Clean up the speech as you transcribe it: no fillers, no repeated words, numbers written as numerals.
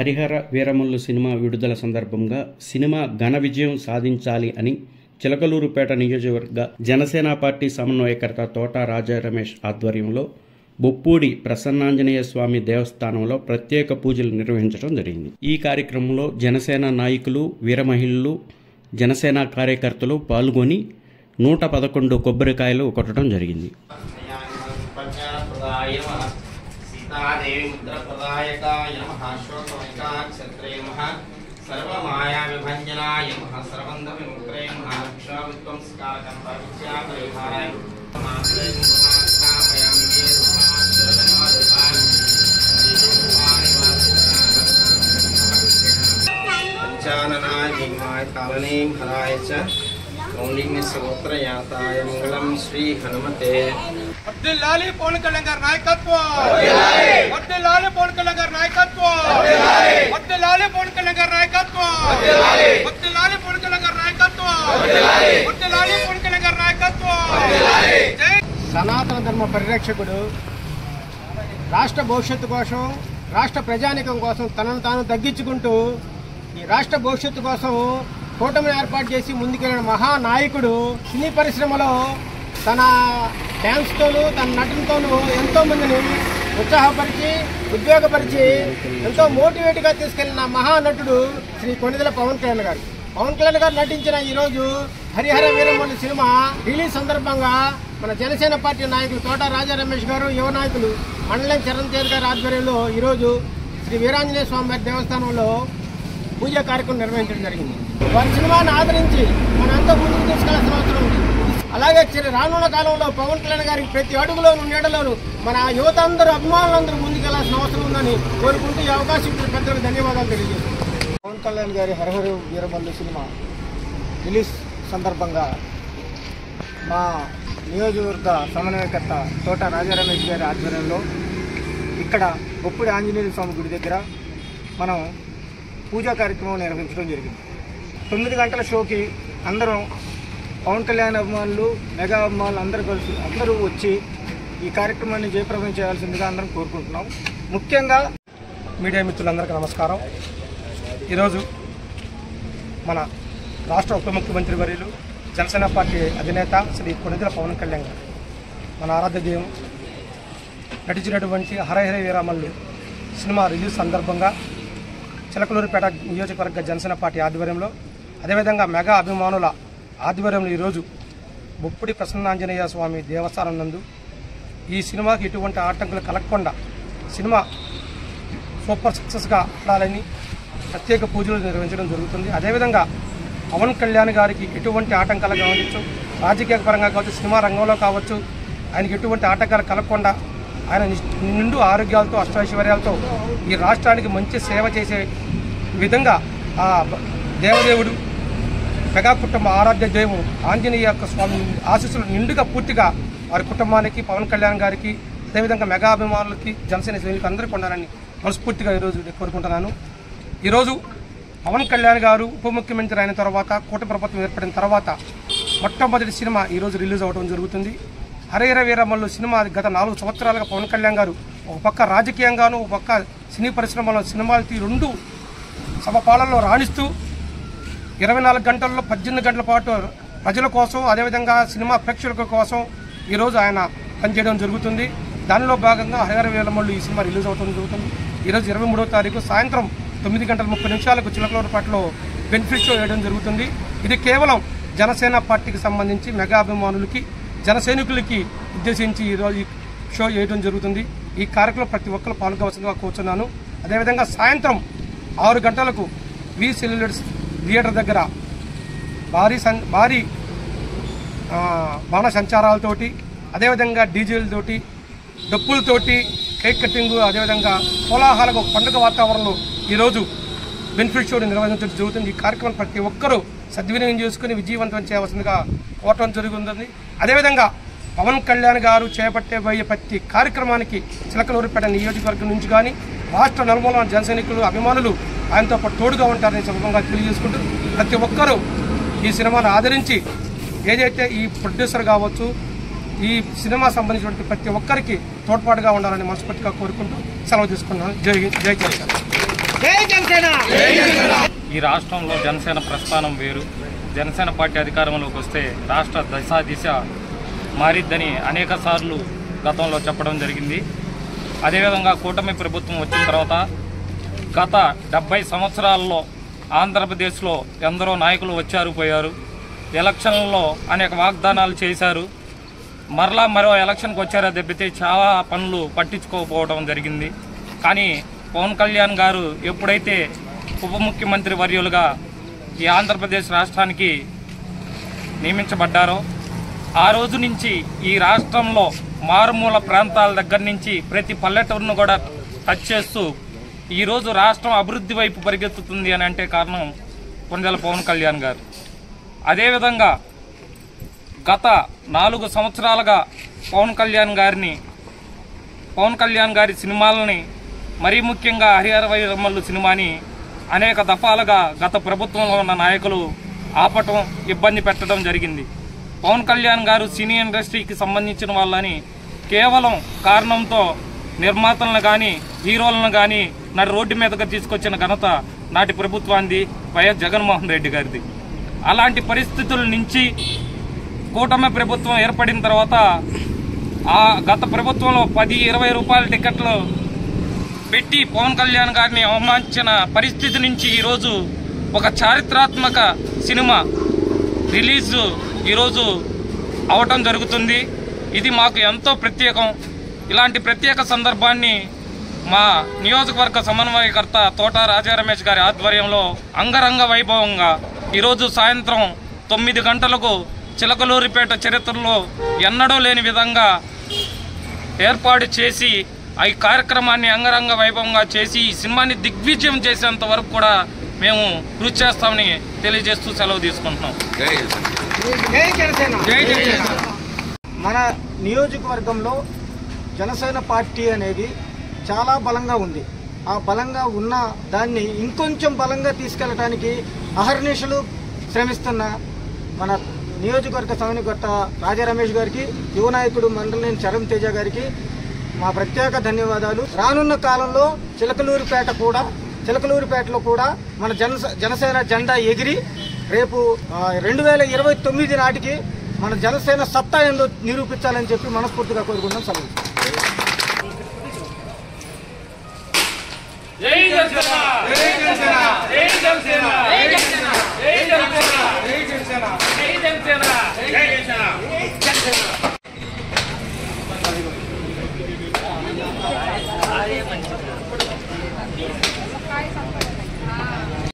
Harihara Veeramallu cinema విడుదల సందర్భంగా cinema ఘన విజయం సాధించాలి అని చిలకలూరుపేట నియోజకవర్గ జనసేన పార్టీ సమన్వయకర్త తోట రాజా రమేష్ ఆధ్వర్యంలో బొప్పూడి ప్రసన్నాంజనేయ స్వామి దేవస్థానంలో ప్రత్యేక పూజలు నిర్వహించడం జరిగింది. ఈ కార్యక్రమంలో జనసేన నాయకులు, వీర మహిళలు, జనసేన కార్యకర్తలు పాల్గొని 111 కొబ్బరికాయలు కొట్టడం జరిగింది. मंगलम श्री हनुमते వర్ధిల్లాలి పవన్ కళ్యాణ్ గారి నాయకత్వం, వర్ధిల్లాలి పవన్ కళ్యాణ్ గారి నాయకత్వం, వర్ధిల్లాలి పవన్ కళ్యాణ్ గారి నాయకత్వం, వర్ధిల్లాలి పవన్ కళ్యాణ్ గారి నాయకత్వం, వర్ధిల్లాలి పవన్ కళ్యాణ్ గారి నాయకత్వం. సనాతన ధర్మ పరిరక్షకుడు రాష్ట్ర భవిష్యత్తు కోసం, రాష్ట్ర ప్రజానికం కోసం తనను తాను తగ్గించుకుంటూ ఈ రాష్ట్ర భవిష్యత్తు కోసం కూటమిని ఏర్పాటు చేసి ముందుకెళ్లిన మహానాయకుడు సినీ పరిశ్రమలో తన డ్యాన్స్తోనూ తన నటనతోనూ ఎంతో మందిని ఉత్సాహపరిచి, ఉద్యోగపరిచి, ఎంతో మోటివేట్గా తీసుకెళ్లిన మహానటుడు శ్రీ కొణిదెల పవన్ కళ్యాణ్ గారు. పవన్ కళ్యాణ్ గారు నటించిన ఈరోజు హరిహర వీరమల్లు సినిమా రిలీజ్ సందర్భంగా మన జనసేన పార్టీ నాయకులు తోట రాజా రమేష్ గారు, యువ నాయకులు మండలం చరణ్ తేజ్ గారి ఆధ్వర్యంలో ఈరోజు శ్రీ వీరాంజనేయ స్వామి వారి దేవస్థానంలో పూజా కార్యక్రమం నిర్వహించడం జరిగింది. వారి సినిమాను ఆదరించి మనంతా ముందుకు తీసుకెళ్లాల్సిన అవసరం ఉంది. అలాగే రానున్న కాలంలో పవన్ కళ్యాణ్ గారికి ప్రతి అడుగులోను, నీడలోను మన యువత అందరూ, అభిమానులందరూ ముందుకెళ్లాల్సిన అవసరం ఉందని కోరుకుంటూ ఈ అవకాశం ఇచ్చిన పెద్దలకు ధన్యవాదాలు తెలియజేస్తున్నాను. పవన్ కళ్యాణ్ గారి హరిహర వీరమల్లు సినిమా రిలీజ్ సందర్భంగా మా నియోజకవర్గ సమన్వయకర్త తోట రాజా రమేష్ గారి ఆధ్వర్యంలో ఇక్కడ బొప్పూడి ఆంజనేయ స్వామి గుడి దగ్గర మనం పూజా కార్యక్రమం నిర్వహించడం జరిగింది. 9 గంటల షోకి అందరం పవన్ కళ్యాణ్ అభిమానులు, మెగా అభిమానులు అందరూ వచ్చి ఈ కార్యక్రమాన్ని జయప్రదం చేయాల్సిందిగా అందరం కోరుకుంటున్నాం. ముఖ్యంగా మీడియా మిత్రులందరికీ నమస్కారం. ఈరోజు మన రాష్ట్ర ఉప ముఖ్యమంత్రి వర్యులు, జనసేన పార్టీ అధినేత శ్రీ కొణిదెల పవన్ కళ్యాణ్ గారు మన ఆరాధ్య దేవం నటించినటువంటి హరిహర వీరమల్లు సినిమా రిలీజ్ సందర్భంగా చిలకలూరుపేట నియోజకవర్గ జనసేన పార్టీ ఆధ్వర్యంలో, అదేవిధంగా మెగా అభిమానుల ఆధ్వర్యంలో ఈరోజు బొప్పూడి ప్రసన్నాంజనేయ స్వామి దేవస్థానం నందు ఈ సినిమాకి ఎటువంటి ఆటంకులు కలగకుండా సినిమా సూపర్ సక్సెస్గా ఆడాలని ప్రత్యేక పూజలు నిర్వహించడం జరుగుతుంది. అదేవిధంగా పవన్ కళ్యాణ్ గారికి ఎటువంటి ఆటంకాలు కావచ్చు, రాజకీయ పరంగా కావచ్చు, సినిమా రంగంలో కావచ్చు, ఆయనకి ఎటువంటి ఆటంకాలు కలగకుండా ఆయన నిండు ఆరోగ్యాలతో, అష్టైశ్వర్యాలతో ఈ రాష్ట్రానికి మంచి సేవ చేసే విధంగా ఆ దేవదేవుడు, మెగా కుటుంబ ఆరాధ్య దైవం ఆంజనేయ స్వామి ఆశీస్సులు నిండుగా పూర్తిగా వారి కుటుంబానికి, పవన్ కళ్యాణ్ గారికి, అదేవిధంగా మెగా అభిమానులకి, జనసేన సైనికులకు అందరికీ ఉండాలని మనస్ఫూర్తిగా ఈరోజు కోరుకుంటున్నాను. ఈరోజు పవన్ కళ్యాణ్ గారు ఉప ముఖ్యమంత్రి అయిన తర్వాత, కూటమి ప్రభుత్వం ఏర్పడిన తర్వాత మొట్టమొదటి సినిమా ఈరోజు రిలీజ్ అవ్వడం జరుగుతుంది. హరిహర వీరమల్లు సినిమా గత 4 సంవత్సరాలుగా పవన్ కళ్యాణ్ గారు ఒక పక్క రాజకీయంగాను, ఒక పక్క సినీ పరిశ్రమలో సినిమాలు 2 సమపాలనలో రాణిస్తూ 24 గంటల్లో 18 గంటల పాటు ప్రజల కోసం, అదేవిధంగా సినిమా ప్రేక్షకుల కోసం ఈరోజు ఆయన పనిచేయడం జరుగుతుంది. దానిలో భాగంగా హరిహర వీరమల్లు ఈ సినిమా రిలీజ్ అవడం జరుగుతుంది. ఈరోజు 23వ తారీఖు సాయంత్రం 9:30 చిలకలూరుపేటలో బెనిఫిట్ షో వేయడం జరుగుతుంది. ఇది కేవలం జనసేన పార్టీకి సంబంధించి మెగా అభిమానులకి, జనసైనికులకి ఉద్దేశించి ఈరోజు ఈ షో వేయడం జరుగుతుంది. ఈ కార్యక్రమం ప్రతి ఒక్కరు పాల్గొవలసిందిగా కోరుచున్నాను. అదేవిధంగా సాయంత్రం 6 గంటలకు వి సెల్యులర్స్ థియేటర్ దగ్గర భారీ బాణ సంచారాలతోటి, అదేవిధంగా డీజేలతోటి, డప్పులతోటి, కేక్ కటింగ్, అదేవిధంగా కోలాహలంగా పండుగ వాతావరణంలో ఈరోజు బెనిఫిట్ షోని నిర్వహించడం జరుగుతుంది. ఈ కార్యక్రమం ప్రతి ఒక్కరూ సద్వినియోగం చేసుకుని విజయవంతం చేయవలసిందిగా కోరటం జరుగుతుంది. అదేవిధంగా పవన్ కళ్యాణ్ గారు చేపట్టబోయే ప్రతి కార్యక్రమానికి చిలకలూరుపేట నియోజకవర్గం నుంచి కానీ రాష్ట్ర నలుమూలన జనసైనికులు, అభిమానులు ఆయనతో పాటు తోడుగా ఉంటారని సందర్భంగా తెలియజేసుకుంటూ ప్రతి ఒక్కరూ ఈ సినిమాను ఆదరించి ఏదైతే ఈ ప్రొడ్యూసర్ కావచ్చు, ఈ సినిమా సంబంధించిన ప్రతి ఒక్కరికి తోడ్పాటుగా ఉండాలని మనస్ఫూర్తిగా కోరుకుంటూ సెలవు తీసుకున్నాను. జై జై జై. ఈ రాష్ట్రంలో జనసేన ప్రస్థానం వేరు. జనసేన పార్టీ అధికారంలోకి వస్తే రాష్ట్ర దిశ మారిద్దని అనేక సార్లు గతంలో చెప్పడం జరిగింది. అదేవిధంగా కూటమి ప్రభుత్వం వచ్చిన తర్వాత గత 70 సంవత్సరాల్లో ఆంధ్రప్రదేశ్లో ఎందరో నాయకులు వచ్చారు పోయారు. ఎలక్షన్లలో అనేక వాగ్దానాలు చేశారు. మరో ఎలక్షన్కి వచ్చారో తప్పితే చాలా పనులు పట్టించుకోకపోవడం జరిగింది. కానీ పవన్ కళ్యాణ్ గారు ఎప్పుడైతే ఉప ముఖ్యమంత్రి వర్యులుగా ఈ ఆంధ్రప్రదేశ్ రాష్ట్రానికి నియమించబడ్డారో ఆ రోజు నుంచి ఈ రాష్ట్రంలో మారుమూల ప్రాంతాల దగ్గర నుంచి ప్రతి పల్లెటూరును కూడా టచ్ చేస్తూ ఈరోజు రాష్ట్రం అభివృద్ధి వైపు పరిగెత్తుతుంది అని అంటే కారణం కొణిదెల పవన్ కళ్యాణ్ గారు. అదేవిధంగా గత 4 సంవత్సరాలుగా పవన్ కళ్యాణ్ గారి సినిమాలని, మరీ ముఖ్యంగా హరిహర వీరమల్లు సినిమాని అనేక దఫాలుగా గత ప్రభుత్వంలో ఉన్న నాయకులు ఆపటం, ఇబ్బంది పెట్టడం జరిగింది. పవన్ కళ్యాణ్ గారు సినీ ఇండస్ట్రీకి సంబంధించిన వాళ్ళని కేవలం కారణంతో నిర్మాతలను కానీ హీరోలను కానీ నాటి రోడ్డు మీదకి తీసుకొచ్చిన ఘనత నాటి ప్రభుత్వాన్ని వైఎస్ జగన్మోహన్ రెడ్డి గారిది. అలాంటి పరిస్థితుల నుంచి కూటమి ప్రభుత్వం ఏర్పడిన తర్వాత ఆ గత ప్రభుత్వంలో 10-20 రూపాయల టికెట్లు పెట్టి పవన్ కళ్యాణ్ గారిని అవమానించిన పరిస్థితి నుంచి ఈరోజు ఒక చారిత్రాత్మక సినిమా రిలీజ్ ఈరోజు అవటం జరుగుతుంది. ఇది మాకు ఎంతో ప్రత్యేకం. ఇలాంటి ప్రత్యేక సందర్భాన్ని మా నియోజకవర్గ సమన్వయకర్త తోట రాజా రమేష్ గారి ఆధ్వర్యంలో అంగరంగ వైభవంగా ఈరోజు సాయంత్రం 9 గంటలకు చిలకలూరిపేట చరిత్రలో ఎన్నడూ లేని విధంగా ఏర్పాటు చేసి ఈ కార్యక్రమాన్ని అంగరంగ వైభవంగా చేసి ఈ సినిమాని దిగ్విజయం చేసేంత వరకు కూడా మేము కృషి చేస్తామని తెలియజేస్తూ సెలవు తీసుకుంటున్నాం. మన నియోజకవర్గంలో జనసేన పార్టీ అనేది చాలా బలంగా ఉంది. ఆ బలంగా ఉన్న దాన్ని ఇంకొంచెం బలంగా తీసుకెళ్ళడానికి అహర్నిశలు శ్రమిస్తున్న మన నియోజకవర్గ సమన్వయకర్త రాజా రమేష్ గారికి, యువ నాయకుడు మండలేని చరణ్ తేజ గారికి మా ప్రత్యేక ధన్యవాదాలు. రానున్న కాలంలో చిలకలూరిపేటలో కూడా మన జనసేన జెండా ఎగిరి రేపు 2029 నాటికి మన జనసేన సత్తా ఏందో నిరూపించాలని చెప్పి మనస్ఫూర్తిగా కోరుకుంటాం. సెలవు.